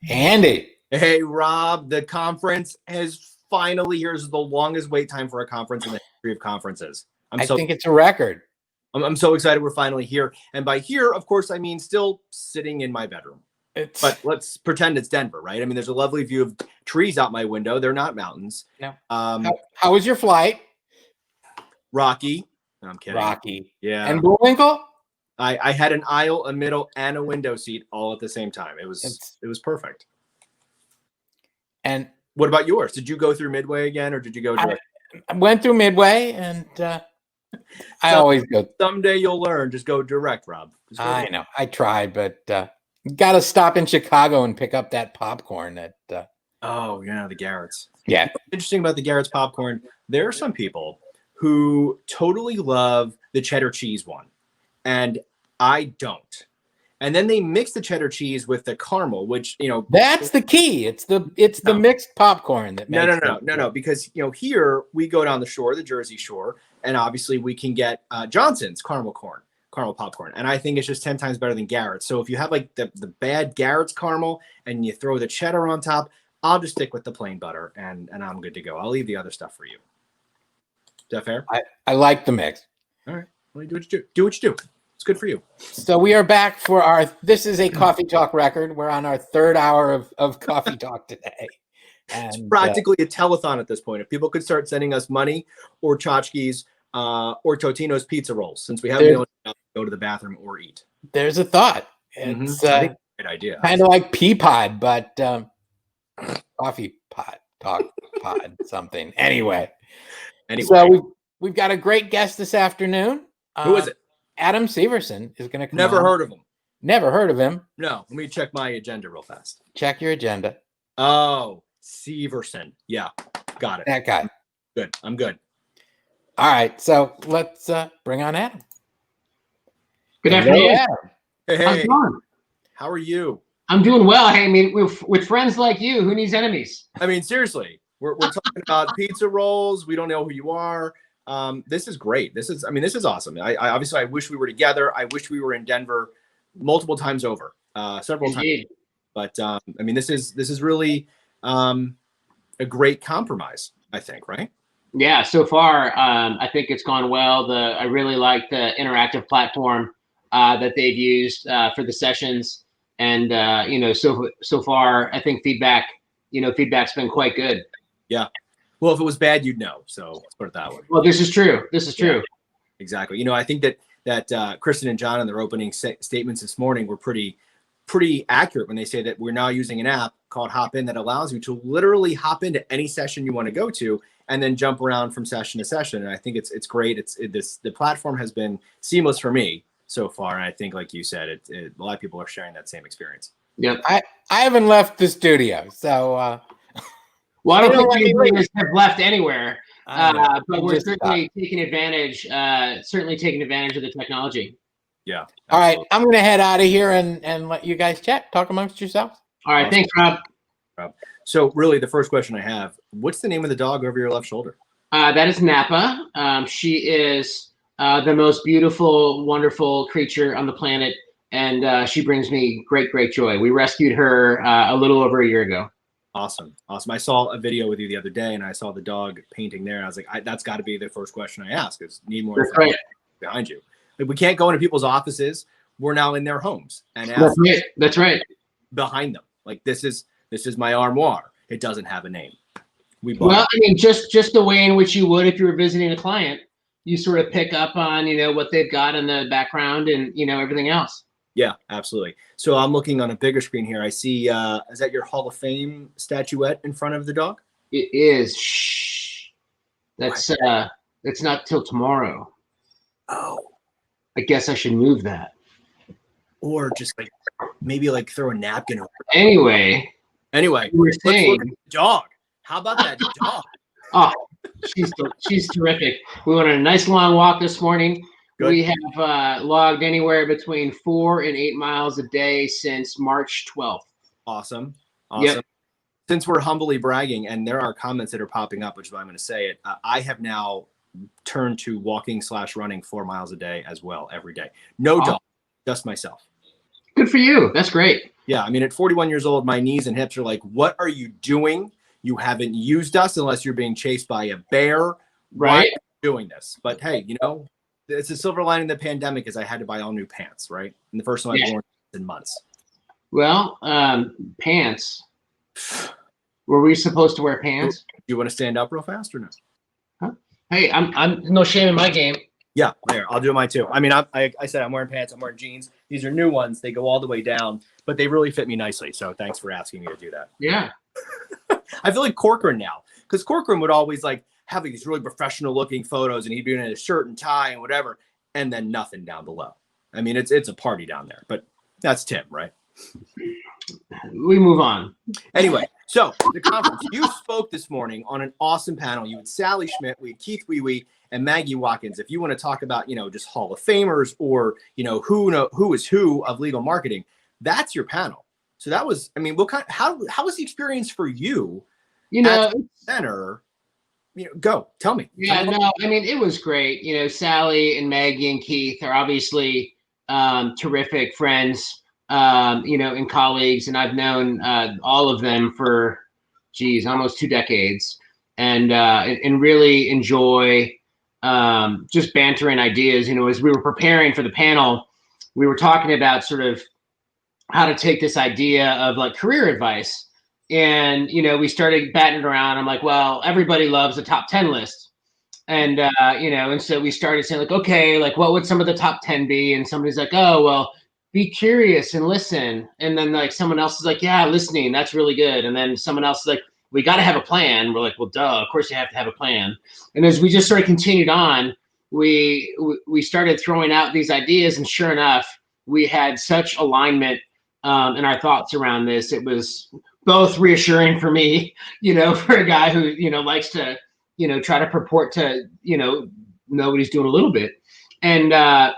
Andy. Hey, Rob, the conference is finally here. This is the longest wait time for a conference in the history of conferences. I think it's a record. I'm so excited we're finally here. And by here, of course, I mean still sitting in my bedroom. But let's pretend it's Denver, right? I mean, there's a lovely view of trees out my window. They're not mountains. Yeah. How was your flight? Rocky. No, I'm kidding. Rocky. Yeah. And Bullwinkle? I had an aisle, a middle, and a window seat all at the same time. It was perfect. And what about yours? Did you go through Midway again, or did you go direct? I went through Midway, and I always go. Someday you'll learn. Just go direct, Rob. I know. I tried, but got to stop in Chicago and pick up that popcorn. Oh yeah, the Garrett's. Yeah. Interesting about the Garrett's popcorn. There are some people who totally love the cheddar cheese one, and I don't. And then they mix the cheddar cheese with the caramel, which, that's the key. It's the mixed popcorn that makes no. Because, here we go down the shore, the Jersey Shore, and obviously we can get Johnson's caramel popcorn. And I think it's just 10 times better than Garrett's. So if you have like the bad Garrett's caramel and you throw the cheddar on top, I'll just stick with the plain butter and I'm good to go. I'll leave the other stuff for you. Is that fair? I like the mix. All right. Well, do what you do. Do what you do. It's good for you. So we are back for this is a Coffee Talk record. We're on our third hour of Coffee Talk today. And, it's practically a telethon at this point. If people could start sending us money or tchotchkes or Totino's pizza rolls, since we haven't been able to go to the bathroom or eat. There's a thought. It's I think it's a great idea. Kind of like Peapod, but Coffee Pod, Talk Pod, something. Anyway. So we've got a great guest this afternoon. Who is it? Adam Severson is going to come Never on. heard of him. Never heard of him. No. Let me check my agenda real fast. Check your agenda. Oh, Severson. Yeah. Got it. That guy. Good. I'm good. All right. So let's bring on Adam. Good afternoon. Adam. Hey. How are you? I'm doing well. Hey, I mean, with friends like you, who needs enemies? I mean, seriously, we're talking about pizza rolls. We don't know who you are. This is great. This is awesome. I obviously I wish we were together. I wish we were in Denver multiple times over, several Indeed. times. But I mean, this is really a great compromise, I think, right? Yeah. So far, I think it's gone well. I really like the interactive platform that they've used for the sessions, and so far, I think feedback's been quite good. Yeah. Well, if it was bad, you'd know. So let's put it that way. Well, this is true. This is true. Yeah, exactly. I think that Kristen and John in their opening statements this morning were pretty accurate when they say that we're now using an app called Hop In that allows you to literally hop into any session you want to go to and then jump around from session to session. And I think it's great. The platform has been seamless for me so far. And I think, like you said, a lot of people are sharing that same experience. Yep. I haven't left the studio, so. Well, I don't think anybody have left anywhere, but we're certainly taking advantage. Certainly taking advantage of the technology. Yeah. Absolutely. All right, I'm going to head out of here and let you guys chat. Talk amongst yourselves. All right, thanks, Rob. So, really, the first question I have: what's the name of the dog over your left shoulder? That is Napa. She is the most beautiful, wonderful creature on the planet, and she brings me great joy. We rescued her a little over a year ago. Awesome. I saw a video with you the other day, and I saw the dog painting there, and I was like, that's got to be the first question I ask: is need more information behind you. Like, we can't go into people's offices. We're now in their homes, and ask that's right. Behind them, like this is my armoire. It doesn't have a name. Well, I mean, just the way in which you would if you were visiting a client, you sort of pick up on what they've got in the background and everything else. Yeah, absolutely. So I'm looking on a bigger screen here. I see, is that your Hall of Fame statuette in front of the dog? It is. Shh. That's not till tomorrow. Oh. I guess I should move that. Or just maybe throw a napkin over. Anyway, let's look at the dog. How about that dog? Oh, she's terrific. We went on a nice long walk this morning. Good. We have logged anywhere between 4 and 8 miles a day since March 12th. Awesome. Yep. Since we're humbly bragging, and there are comments that are popping up, which is why I'm going to say it, I have now turned to walking/running 4 miles a day as well every day. No dog, just myself. Good for you. That's great. Yeah. I mean, at 41 years old, my knees and hips are like, what are you doing? You haven't used us unless you're being chased by a bear. Why are Right. you doing this? But hey, it's a silver lining of the pandemic is I had to buy all new pants, right? And the first one I've worn in months. Well, pants. Were we supposed to wear pants? Do you want to stand up real fast or no? Huh? Hey, I'm no shame in my game. Yeah, there. I'll do mine too. I mean, I said I'm wearing pants. I'm wearing jeans. These are new ones. They go all the way down, but they really fit me nicely. So thanks for asking me to do that. Yeah. I feel like Corcoran now, because Corcoran would always like have these really professional looking photos, and he'd be in a shirt and tie and whatever, and then nothing down below. I mean, it's a party down there, but that's Tim, right? We move on. Anyway, so the conference, you spoke this morning on an awesome panel. You had Sally Schmidt, we had Keith Wee and Maggie Watkins. If you want to talk about, just Hall of Famers or, who is who of legal marketing, that's your panel. So that was, I mean, how was the experience for you? At the center, go tell me. Yeah, no, I mean, it was great. Sally and Maggie and Keith are obviously terrific friends, and colleagues, and I've known all of them for, almost 2 decades, and really enjoy just bantering ideas. As we were preparing for the panel, we were talking about sort of how to take this idea of like career advice. And, we started batting it around. I'm like, well, everybody loves a top 10 list. And, and so we started saying like, okay, like what would some of the top 10 be? And somebody's like, oh, well, be curious and listen. And then like someone else is like, yeah, listening, that's really good. And then someone else is like, we got to have a plan. We're like, well, duh, of course you have to have a plan. And as we just sort of continued on, we started throwing out these ideas, and sure enough, we had such alignment in our thoughts around this. It was both reassuring for me, for a guy who, likes to, try to purport to, know what he's doing a little bit. And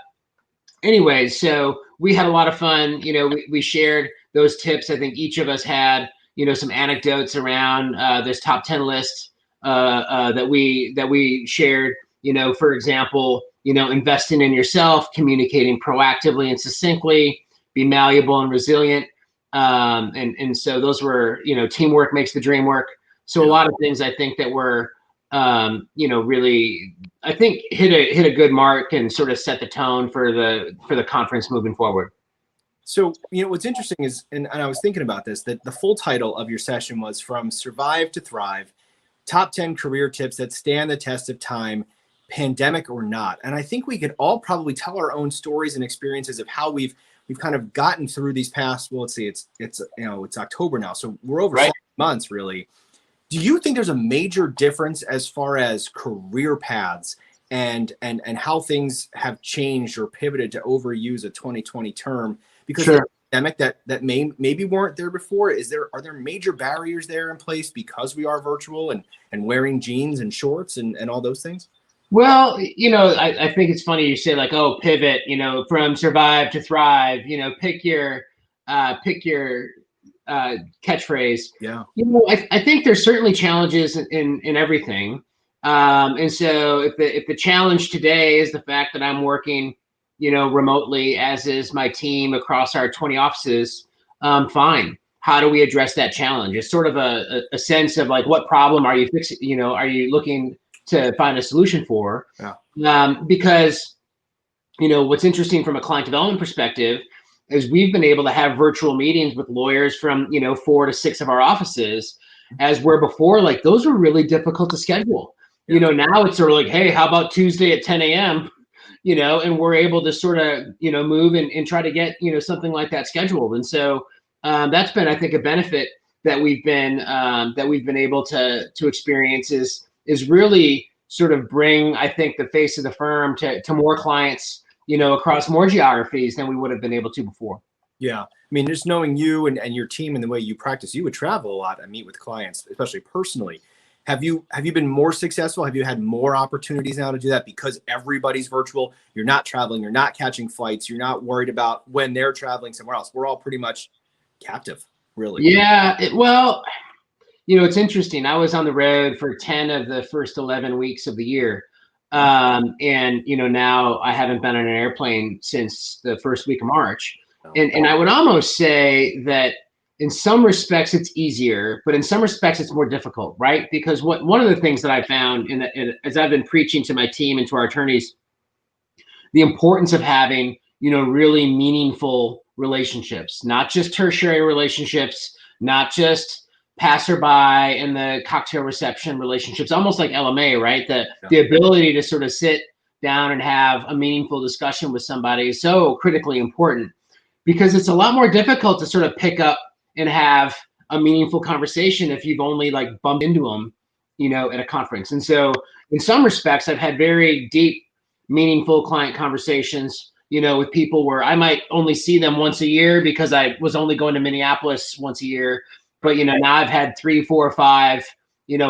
anyway, so we had a lot of fun. We shared those tips. I think each of us had, some anecdotes around this top 10 list that we shared. For example, investing in yourself, communicating proactively and succinctly, be malleable and resilient. And so those were, teamwork makes the dream work. So a lot of things I think that were, really, I think hit a good mark and sort of set the tone for the conference moving forward. So, what's interesting is, and I was thinking about this, that the full title of your session was From Survive to Thrive, Top 10 Career Tips That Stand the Test of Time, Pandemic or Not. And I think we could all probably tell our own stories and experiences of how we've kind of gotten through these past, well, let's see, it's October now. So we're over 7 months really. Do you think there's a major difference as far as career paths and how things have changed or pivoted to overuse a 2020 term because of the pandemic that maybe weren't there before? Are there major barriers there in place because we are virtual and wearing jeans and shorts and all those things? Well, I think it's funny you say like, oh, pivot, from survive to thrive, pick your catchphrase. Yeah. I think there's certainly challenges in everything. And so if the challenge today is the fact that I'm working, remotely, as is my team across our 20 offices, fine. How do we address that challenge? It's sort of a sense of like, what problem are you fixing? Are you looking to find a solution for? Yeah. Because, what's interesting from a client development perspective is we've been able to have virtual meetings with lawyers from, 4 to 6 of our offices, as where before, like those were really difficult to schedule. Now it's sort of like, hey, how about Tuesday at 10 a.m.? And we're able to sort of, move and try to get, something like that scheduled. And so that's been, I think, a benefit that we've been able to experience is really sort of bring, I think, the face of the firm to more clients, across more geographies than we would have been able to before. Yeah. I mean, just knowing you and your team and the way you practice, you would travel a lot and meet with clients, especially personally. Have you been more successful? Have you had more opportunities now to do that because everybody's virtual? You're not traveling. You're not catching flights. You're not worried about when they're traveling somewhere else. We're all pretty much captive, really. Yeah. Well, it's interesting. I was on the road for 10 of the first 11 weeks of the year. And, now I haven't been on an airplane since the first week of March. And I would almost say that in some respects it's easier, but in some respects it's more difficult, right? Because one of the things that I found as I've been preaching to my team and to our attorneys, the importance of having, really meaningful relationships, not just tertiary relationships, not just passerby and the cocktail reception relationships, almost like LMA, right? The ability to sort of sit down and have a meaningful discussion with somebody is so critically important, because it's a lot more difficult to sort of pick up and have a meaningful conversation if you've only like bumped into them, at a conference. And so in some respects, I've had very deep, meaningful client conversations, with people where I might only see them once a year because I was only going to Minneapolis once a year. But, now I've had 3, 4, or 5,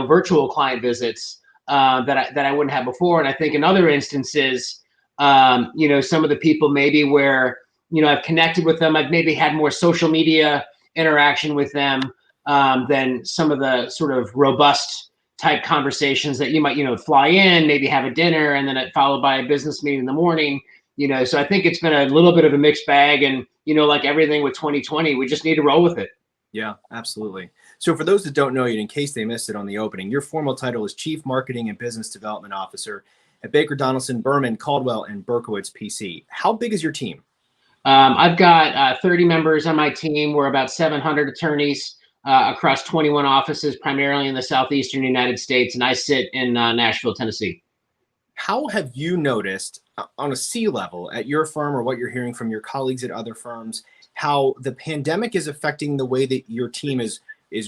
virtual client visits that I wouldn't have before. And I think in other instances, some of the people maybe where, I've connected with them, I've maybe had more social media interaction with them than some of the sort of robust type conversations that you might, fly in, maybe have a dinner, and then followed by a business meeting in the morning. So I think it's been a little bit of a mixed bag, and, like everything with 2020, we just need to roll with it. Yeah, absolutely. So for those that don't know you, in case they missed it on the opening, your formal title is Chief Marketing and Business Development Officer at Baker Donaldson, Berman, Caldwell, and Berkowitz PC. How big is your team? I've got 30 members on my team. We're about 700 attorneys across 21 offices, primarily in the southeastern United States, and I sit in Nashville, Tennessee. How have you noticed on a C level at your firm, or what you're hearing from your colleagues at other firms, how the pandemic is affecting the way that your team is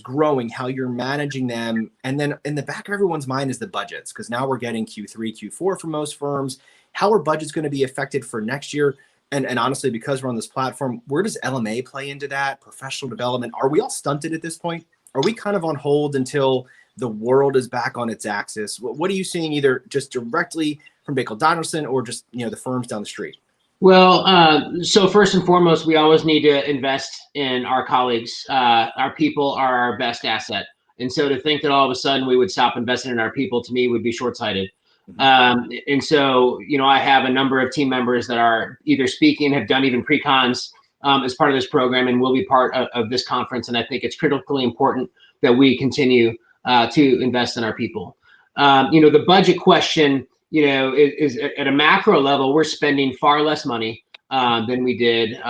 growing, how you're managing them? And then in the back of everyone's mind is the budgets, because now we're getting Q3, Q4 for most firms. How are budgets going to be affected for next year? And honestly, because we're on this platform, where does LMA play into that? Professional development? Are we all stunted at this point? Are we kind of on hold until the world is back on its axis? What are you seeing, either just directly from Baker Donaldson or just, the firms down the street? Well, so first and foremost, we always need to invest in our colleagues. Our people are our best asset. And so to think that all of a sudden we would stop investing in our people, to me, would be short-sighted. And so, I have a number of team members that are either speaking, have done even pre-cons as part of this program, and will be part of this conference. And I think it's critically important that we continue to invest in our people. The budget question, is at a macro level, we're spending far less money than we did,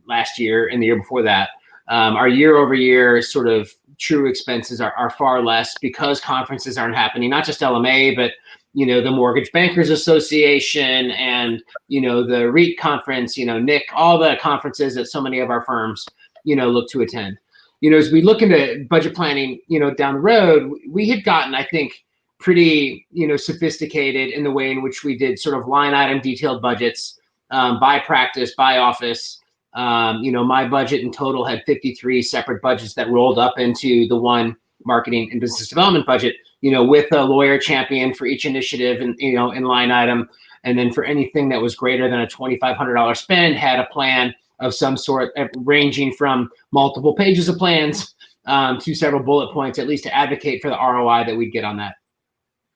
last year and the year before that. Our year over year sort of true expenses are far less because conferences aren't happening, not just LMA, but, the Mortgage Bankers Association and, the REIT conference, NIC, all the conferences that so many of our firms, look to attend. As we look into budget planning, down the road, we had gotten, I think, pretty, sophisticated in the way in which we did sort of line item detailed budgets by practice, by office. My budget in total had 53 separate budgets that rolled up into the one marketing and business development budget, with a lawyer champion for each initiative and, in line item. And then for anything that was greater than a $2,500 spend, had a plan of some sort, ranging from multiple pages of plans to several bullet points, at least to advocate for the ROI that we'd get on that.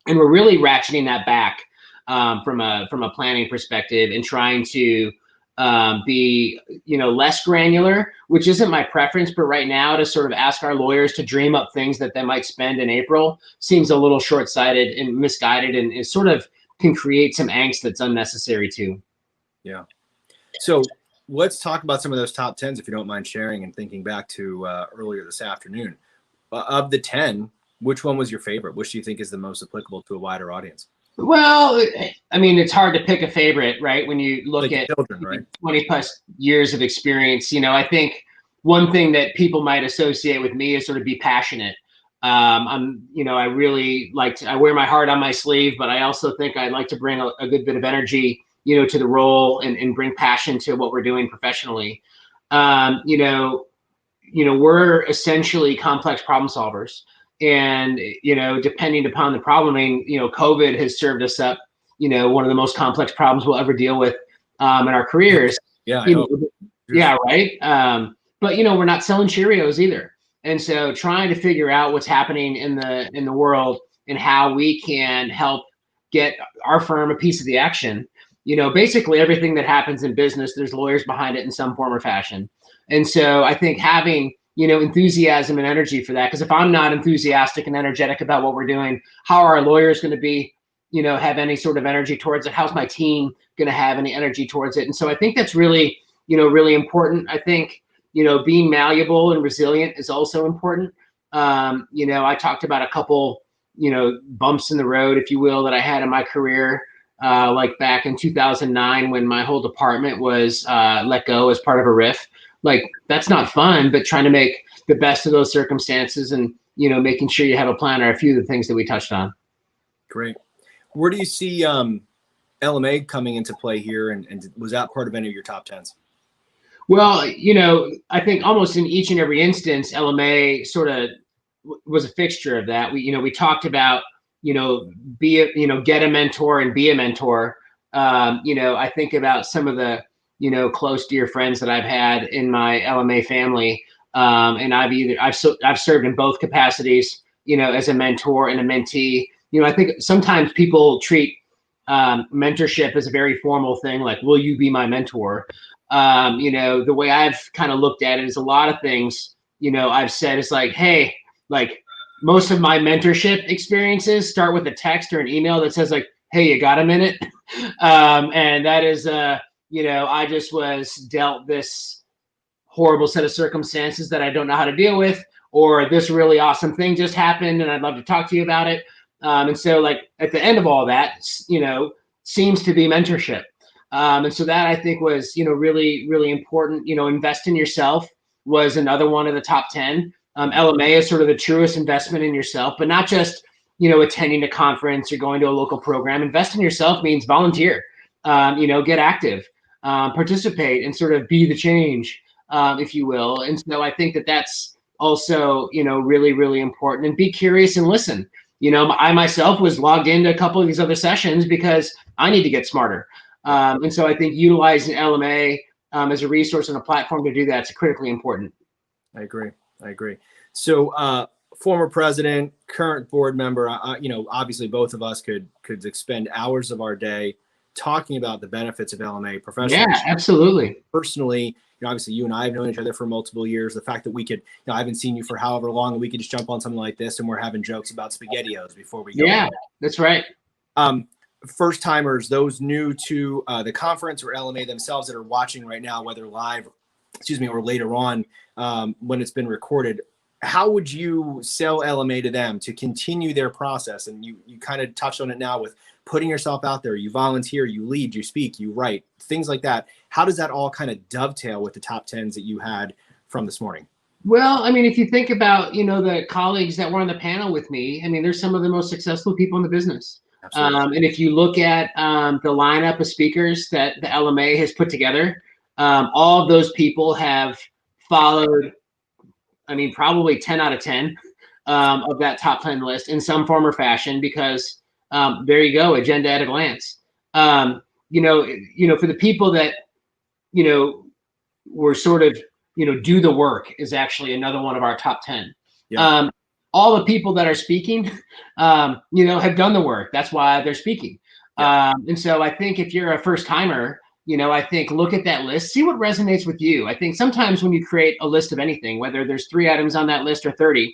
And we're really ratcheting that back from a planning perspective, and trying to be, less granular, which isn't my preference, but right now to sort of ask our lawyers to dream up things that they might spend in April seems a little short-sighted and misguided, and it sort of can create some angst that's unnecessary too. Yeah. So let's talk about some of those top 10s, if you don't mind sharing, and thinking back to earlier this afternoon. Of the 10, which one was your favorite? Which do you think is the most applicable to a wider audience? Well, I mean, it's hard to pick a favorite, right? When you look at children, right? 20 plus years of experience, I think one thing that people might associate with me is sort of be passionate. I really I wear my heart on my sleeve, but I also think I like to bring a good bit of energy, to the role, and bring passion to what we're doing professionally. We're essentially complex problem solvers. And, depending upon the problem, COVID has served us up, one of the most complex problems we'll ever deal with in our careers. Yeah. Yeah. Right. But, we're not selling Cheerios either. And so trying to figure out what's happening in the world and how we can help get our firm a piece of the action, basically everything that happens in business, there's lawyers behind it in some form or fashion. And so I think having, enthusiasm and energy for that, because if I'm not enthusiastic and energetic about what we're doing, how are our lawyers going to be, have any sort of energy towards it? How's my team going to have any energy towards it? And so I think that's really, really important. I think, being malleable and resilient is also important. I talked about a couple, bumps in the road, if you will, that I had in my career. Like back in 2009 when my whole department was let go as part of a RIF. Like, that's not fun, but trying to make the best of those circumstances and, making sure you have a plan are a few of the things that we touched on. Great. Where do you see LMA coming into play here? And was that part of any of your top 10s? Well, I think almost in each and every instance, LMA sort of was a fixture of that. We talked about, get a mentor and be a mentor. I think about some of the, close dear friends that I've had in my LMA family. And I've served in both capacities, as a mentor and a mentee. I think sometimes people treat mentorship as a very formal thing, like, will you be my mentor? The way I've kind of looked at it is a lot of things, I've said is like, hey, like most of my mentorship experiences start with a text or an email that says like, hey, you got a minute? And that is, I just was dealt this horrible set of circumstances that I don't know how to deal with, or this really awesome thing just happened and I'd love to talk to you about it. And so like at the end of all that, seems to be mentorship. And so that I think was, really, really important. Invest in yourself was another one of the top 10. LMA is sort of the truest investment in yourself, but not just, attending a conference or going to a local program. Invest in yourself means volunteer, get active, participate, and sort of be the change, if you will. And so I think that that's also, really, really important. And be curious and listen. I myself was logged into a couple of these other sessions because I need to get smarter. And so I think utilizing LMA as a resource and a platform to do that is critically important. I agree. So former president, current board member, obviously both of us could expend hours of our day talking about the benefits of LMA professionally. Yeah, absolutely. Personally, obviously you and I have known each other for multiple years. The fact that we could, I haven't seen you for however long, and we could just jump on something like this and we're having jokes about SpaghettiOs before we go. Yeah, that's right. First timers, those new to the conference or LMA themselves that are watching right now, whether live, or later on when it's been recorded, how would you sell LMA to them to continue their process? And you kind of touched on it now with putting yourself out there. You volunteer, you lead, you speak, you write, things like that. How does that all kind of dovetail with the top 10s that you had from this morning? Well, I mean, if you think about, the colleagues that were on the panel with me, I mean, they're some of the most successful people in the business. And if you look at the lineup of speakers that the LMA has put together, all of those people have followed, probably 10 out of 10 of that top 10 list in some form or fashion, because there you go, agenda at a glance. For the people that, were sort of, do the work is actually another one of our top 10. Yeah. All the people that are speaking, have done the work. That's why they're speaking. Yeah. And so I think if you're a first timer, I think look at that list, see what resonates with you. I think sometimes when you create a list of anything, whether there's 3 items on that list or 30,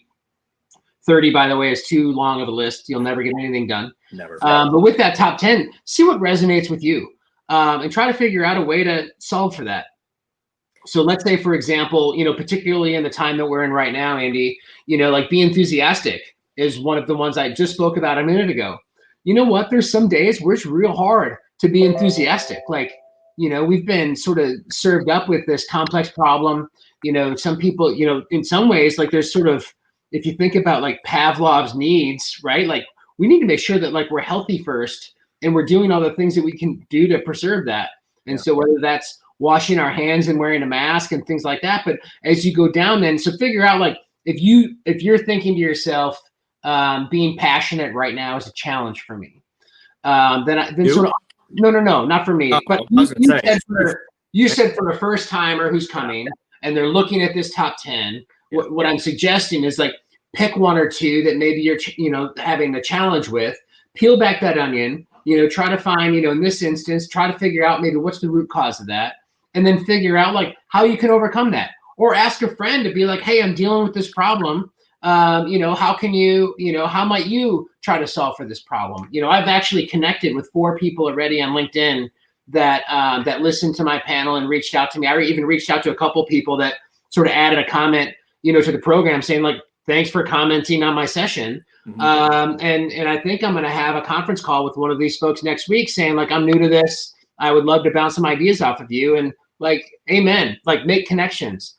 by the way, is too long of a list. You'll never get anything done. Never. But with that top 10, see what resonates with you, and try to figure out a way to solve for that. So let's say, for example, particularly in the time that we're in right now, Andy, like be enthusiastic is one of the ones I just spoke about a minute ago. You know what? There's some days where it's real hard to be enthusiastic. Like, we've been sort of served up with this complex problem. Some people, in some ways, like there's sort of, if you think about like Pavlov's needs, right? Like we need to make sure that like we're healthy first and we're doing all the things that we can do to preserve that. And so whether that's washing our hands and wearing a mask and things like that. But as you go down then, so figure out like, if you're thinking to yourself, being passionate right now is a challenge for me, then sort of, no, not for me. But you said for a first timer who's coming and they're looking at this top 10, what I'm suggesting is like, pick 1 or 2 that maybe you're, having a challenge with, peel back that onion, try to find, in this instance, try to figure out maybe what's the root cause of that, and then figure out like how you can overcome that. Or ask a friend to be like, hey, I'm dealing with this problem. How can you, how might you try to solve for this problem? I've actually connected with 4 people already on LinkedIn that listened to my panel and reached out to me. I even reached out to a couple people that sort of added a comment, to the program saying like, thanks for commenting on my session. And I think I'm going to have a conference call with one of these folks next week saying like, I'm new to this. I would love to bounce some ideas off of you. And like, amen, like make connections,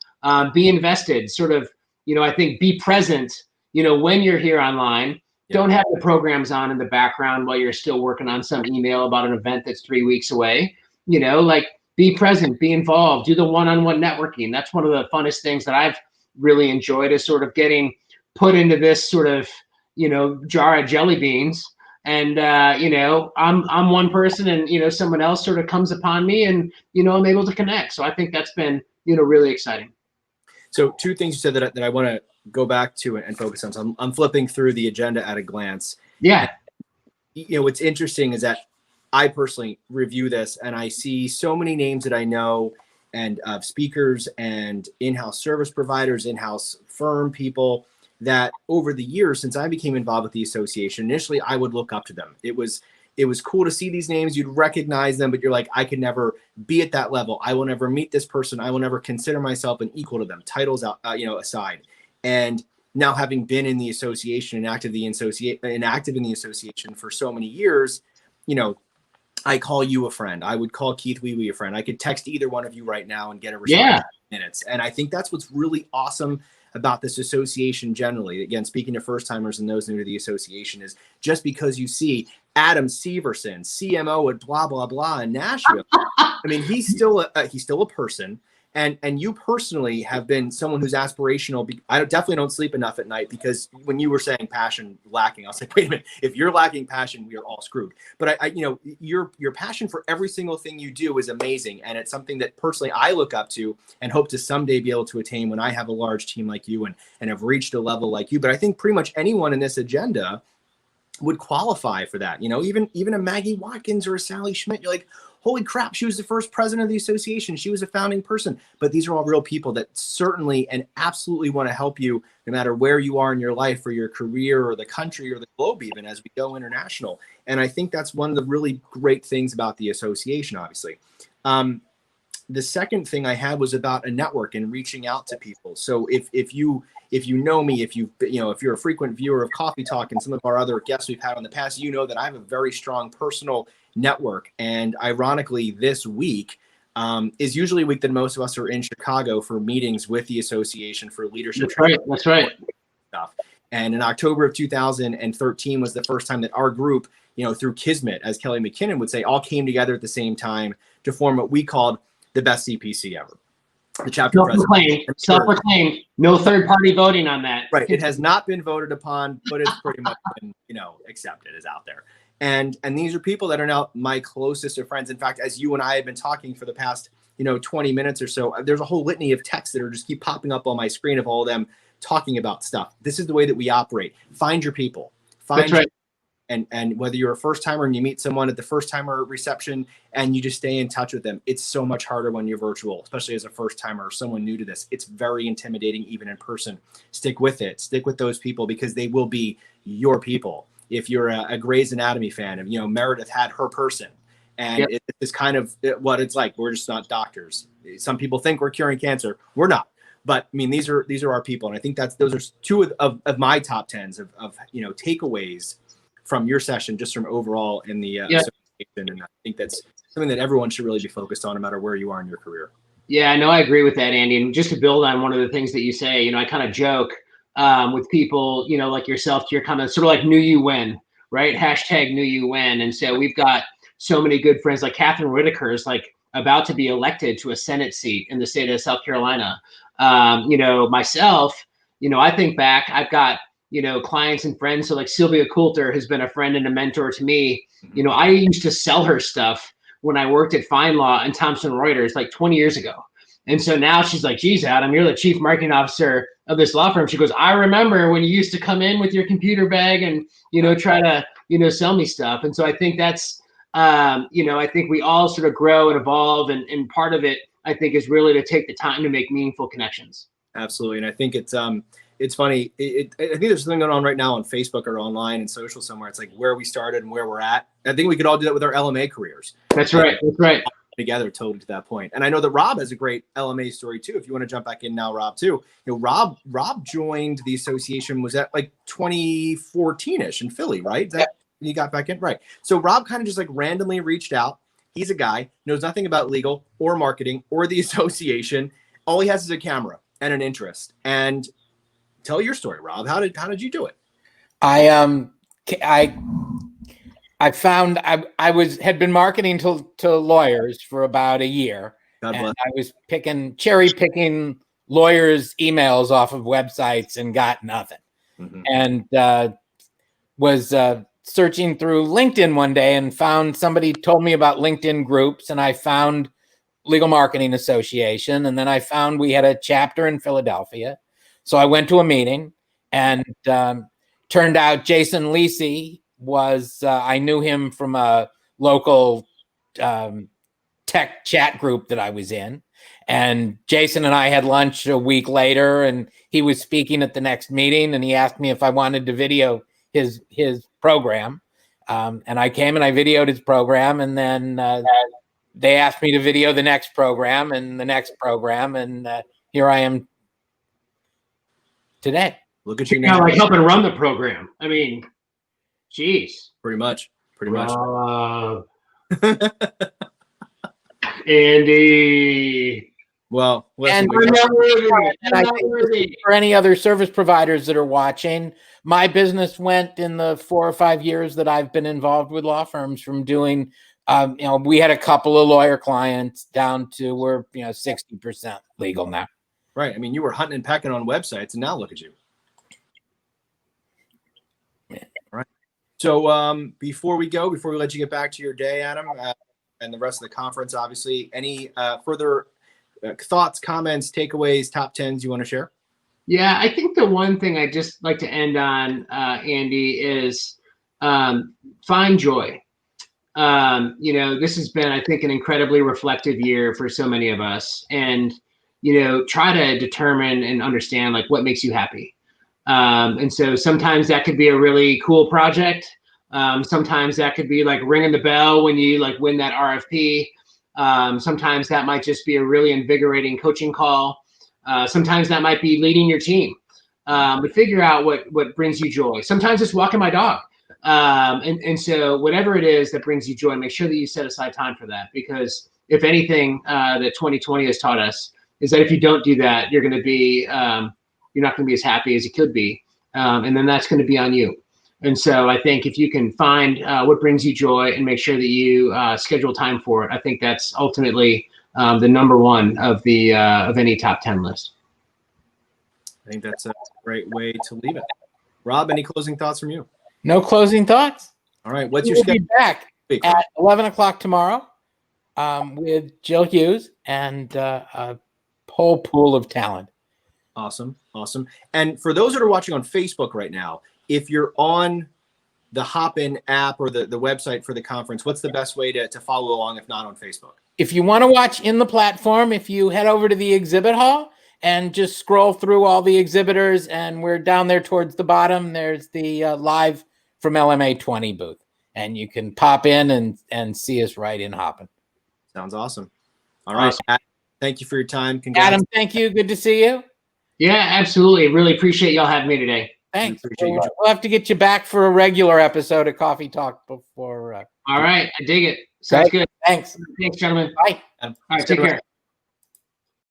be invested, sort of, I think be present, when you're here online. Don't have the programs on in the background while you're still working on some email about an event that's 3 weeks away. Like be present, be involved, do the one-on-one networking. That's one of the funnest things that I've really enjoyed, is sort of getting put into this sort of, jar of jelly beans. And, I'm one person and, someone else sort of comes upon me and, I'm able to connect. So I think that's been, really exciting. So 2 things you said that I want to go back to and focus on. So I'm flipping through the agenda at a glance. Yeah. And, what's interesting is that I personally review this and I see so many names that I know, and speakers and in-house service providers, in-house firm people, that over the years since I became involved with the association, initially I would look up to them. It was cool to see these names. You'd recognize them, but you're like, I could never be at that level. I will never meet this person. I will never consider myself an equal to them, titles out, aside. And now, having been in the association and active in the association for so many years, I call you a friend. I would call Keith Wee a friend. I could text either one of you right now and get a response in minutes. And I think that's what's really awesome about this association generally. Again, speaking to first timers and those new to the association, is just because you see Adam Severson, CMO at blah blah blah in Nashville. I mean, he's still a person. And you personally have been someone who's aspirational. I definitely don't sleep enough at night, because when you were saying passion lacking, I was like, wait a minute, if you're lacking passion, we are all screwed. But your passion for every single thing you do is amazing. And it's something that personally I look up to and hope to someday be able to attain when I have a large team like you and have reached a level like you. But I think pretty much anyone in this agenda would qualify for that. Even a Maggie Watkins or a Sally Schmidt, you're like, holy crap, she was the first president of the association. She was a founding person. But these are all real people that certainly and absolutely want to help you no matter where you are in your life or your career or the country or the globe, even as we go international. And I think that's one of the really great things about the association, obviously. The second thing I had was about a network and reaching out to people. So if you know me, if you're a frequent viewer of Coffee Talk and some of our other guests we've had in the past, you know that I have a very strong personal network. And ironically, this week is usually a week that most of us are in Chicago for meetings with the association for leadership. That's right. Stuff. And in October of 2013 was the first time that our group, through Kismet, as Kelly McKinnon would say, all came together at the same time to form what we called the best CPC ever. The chapter self-proclaimed, no third-party voting on that. Right. It has not been voted upon, but it's pretty much been, accepted, is out there. And these are people that are now my closest of friends. In fact, as you and I have been talking for the past, 20 minutes or so, there's a whole litany of texts that are just keep popping up on my screen of all of them talking about stuff. This is the way that we operate. Find your people. That's right. And whether you're a first timer and you meet someone at the first timer reception and you just stay in touch with them, it's so much harder when you're virtual, especially as a first timer or someone new to this. It's very intimidating, even in person. Stick with it. Stick with those people, because they will be your people. If you're a Grey's Anatomy fan, Meredith had her person, and it's kind of what it's like. We're just not doctors. Some people think we're curing cancer. We're not. But I mean, these are our people, and I think those are 2 of my top 10s of takeaways from your session, just from overall in the association. And I think that's something that everyone should really be focused on, no matter where you are in your career. Yeah, no, I agree with that, Andy. And just to build on one of the things that you say, I kind of joke with people, like yourself, to your comments, sort of like knew you when, right? Hashtag knew you when. And so we've got so many good friends, like Catherine Whitaker is like about to be elected to a Senate seat in the state of South Carolina. Myself, I think back, I've got, clients and friends. So like Sylvia Coulter has been a friend and a mentor to me. I used to sell her stuff when I worked at FindLaw and Thomson Reuters like 20 years ago. And so now she's like, geez, Adam, you're the chief marketing officer of this law firm. She goes, I remember when you used to come in with your computer bag and, try to, sell me stuff. And so I think that's, I think we all sort of grow and evolve. And part of it, I think, is really to take the time to make meaningful connections. Absolutely. And I think it's funny. I think there's something going on right now on Facebook or online and social somewhere. It's like where we started and where we're at. I think we could all do that with our LMA careers. That's right. That's right. Together totally to that point. And I know that Rob has a great LMA story too. If you want to jump back in now, Rob, too. Rob joined the association, was that like 2014-ish in Philly, right? He got back in? Right. So Rob kind of just like randomly reached out. He's a guy, knows nothing about legal or marketing or the association. All he has is a camera and an interest. And tell your story, Rob. How did you do it? I found I had been marketing to lawyers for about a year, and I was cherry picking lawyers' emails off of websites and got nothing. And was searching through LinkedIn one day and found somebody told me about LinkedIn groups, and I found Legal Marketing Association, and then I found we had a chapter in Philadelphia. So I went to a meeting, and turned out Jason Lisi was I knew him from a local tech chat group that I was in, and Jason and I had lunch a week later, and he was speaking at the next meeting, and he asked me if I wanted to video his program, and I came and I videoed his program, and then they asked me to video the next program and the next program, and here I am today. Look at you now, like helping run the program. I mean, geez. Pretty much. Andy. Well, and for any other service providers that are watching, my business went in the 4 or 5 years that I've been involved with law firms from doing, we had a couple of lawyer clients down to we're 60% legal now. Right. I mean, you were hunting and pecking on websites, and now look at you. Yeah. Right. So before we let you get back to your day, Adam, and the rest of the conference, obviously, any further thoughts, comments, takeaways, top 10s you want to share? Yeah, I think the one thing I'd just like to end on, Andy, is find joy. This has been, I think, an incredibly reflective year for so many of us. And try to determine and understand like what makes you happy. And so sometimes that could be a really cool project. Sometimes that could be like ringing the bell when you like win that RFP. Sometimes that might just be a really invigorating coaching call. Sometimes that might be leading your team. But figure out what brings you joy. Sometimes it's walking my dog. And so whatever it is that brings you joy, make sure that you set aside time for that, because if anything that 2020 has taught us is that if you don't do that, you're going to be, you're not going to be as happy as you could be. And then that's going to be on you. And so I think if you can find what brings you joy and make sure that you schedule time for it, I think that's ultimately the number one of any top 10 list. I think that's a great way to leave it. Rob, any closing thoughts from you? No closing thoughts. All right. What's your schedule? schedule? Be back at 11 o'clock tomorrow with Jill Hughes and a whole pool of talent. Awesome. And for those that are watching on Facebook right now, if you're on the Hopin app or the website for the conference, what's the best way to follow along if not on Facebook? If you want to watch in the platform, if you head over to the exhibit hall and just scroll through all the exhibitors, and we're down there towards the bottom, there's the live from LMA 20 booth, and you can pop in and see us right in Hopin. Sounds awesome. All right. Awesome. Thank you for your time. Congrats. Adam, thank you. Good to see you. Yeah, absolutely. Really appreciate y'all having me today. Thanks. We'll have to get you back for a regular episode of Coffee Talk before. All right. I dig it. Sounds good. Thanks. Thanks, gentlemen. Bye. All right. Take care.